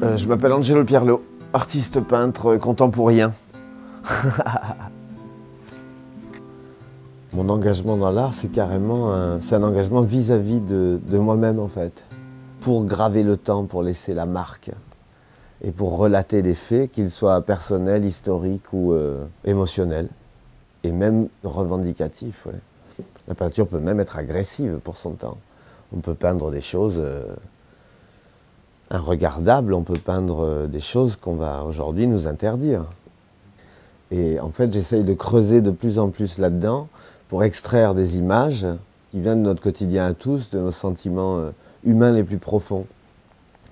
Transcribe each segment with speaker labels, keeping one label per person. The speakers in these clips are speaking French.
Speaker 1: Je m'appelle Angelo Pierlot, artiste peintre contemporain. Mon engagement dans l'art, c'est carrément un engagement vis-à-vis de moi-même en fait. Pour graver le temps, pour laisser la marque et pour relater des faits, qu'ils soient personnels, historiques ou émotionnels et même revendicatifs. Ouais. La peinture peut même être agressive pour son temps. On peut peindre des choses inregardables, on peut peindre des choses qu'on va aujourd'hui nous interdire. Et en fait, j'essaye de creuser de plus en plus là-dedans pour extraire des images qui viennent de notre quotidien à tous, de nos sentiments humains les plus profonds.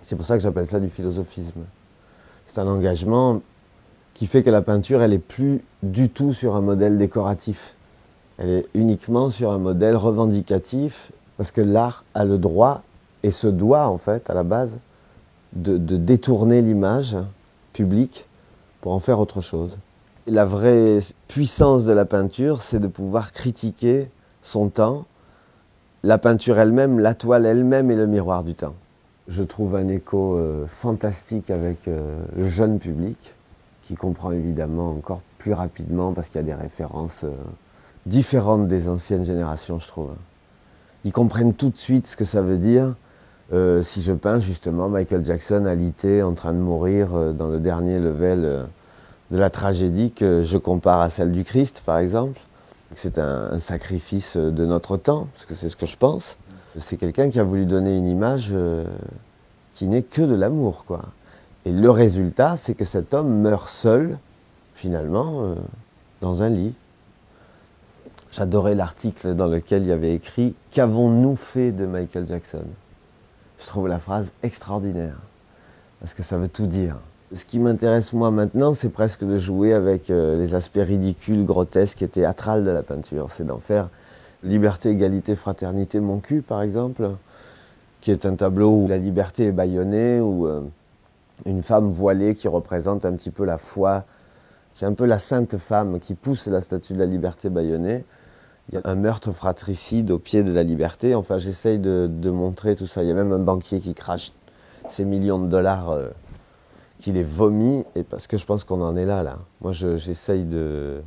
Speaker 1: C'est pour ça que j'appelle ça du philosophisme. C'est un engagement qui fait que la peinture, elle n'est plus du tout sur un modèle décoratif. Elle est uniquement sur un modèle revendicatif, parce que l'art a le droit, et se doit en fait, à la base, de détourner l'image publique pour en faire autre chose. Et la vraie puissance de la peinture, c'est de pouvoir critiquer son temps. La peinture elle-même, la toile elle-même est le miroir du temps. Je trouve un écho fantastique avec le jeune public, qui comprend évidemment encore plus rapidement parce qu'il y a des références différentes des anciennes générations, je trouve. Ils comprennent tout de suite ce que ça veut dire si je peins justement Michael Jackson alité en train de mourir dans le dernier level de la tragédie que je compare à celle du Christ, par exemple. C'est un sacrifice de notre temps, parce que c'est ce que je pense. C'est quelqu'un qui a voulu donner une image qui n'est que de l'amour, quoi. Et le résultat, c'est que cet homme meurt seul, finalement, dans un lit. J'adorais l'article dans lequel il y avait écrit « Qu'avons-nous fait de Michael Jackson ?» Je trouve la phrase extraordinaire, parce que ça veut tout dire. Ce qui m'intéresse moi maintenant, c'est presque de jouer avec les aspects ridicules, grotesques et théâtrales de la peinture. C'est d'en faire Liberté, égalité, fraternité, mon cul, par exemple, qui est un tableau où la liberté est bâillonnée, où une femme voilée qui représente un petit peu la foi. C'est un peu la sainte femme qui pousse la statue de la liberté bâillonnée. Il y a un meurtre fratricide au pied de la liberté. Enfin, j'essaye de montrer tout ça. Il y a même un banquier qui crache ses millions de dollars, qui les vomit, et parce que je pense qu'on en est là. Moi, j'essaye de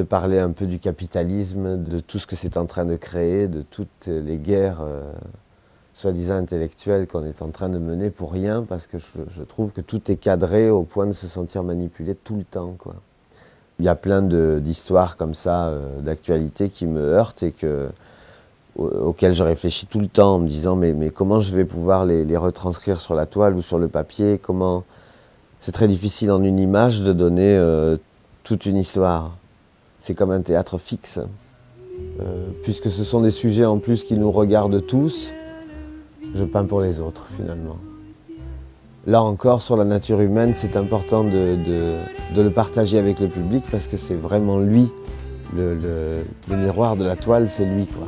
Speaker 1: parler un peu du capitalisme, de tout ce que c'est en train de créer, de toutes les guerres soi-disant intellectuelles qu'on est en train de mener pour rien, parce que je trouve que tout est cadré au point de se sentir manipulé tout le temps, quoi. Il y a plein d'histoires comme ça, d'actualité qui me heurtent et auxquelles je réfléchis tout le temps en me disant mais comment je vais pouvoir les retranscrire sur la toile ou sur le papier, comment... C'est très difficile en une image de donner toute une histoire. C'est comme un théâtre fixe, puisque ce sont des sujets en plus qui nous regardent tous, je peins pour les autres finalement. Là encore, sur la nature humaine, c'est important de le partager avec le public parce que c'est vraiment lui, le miroir de la toile, c'est lui, quoi.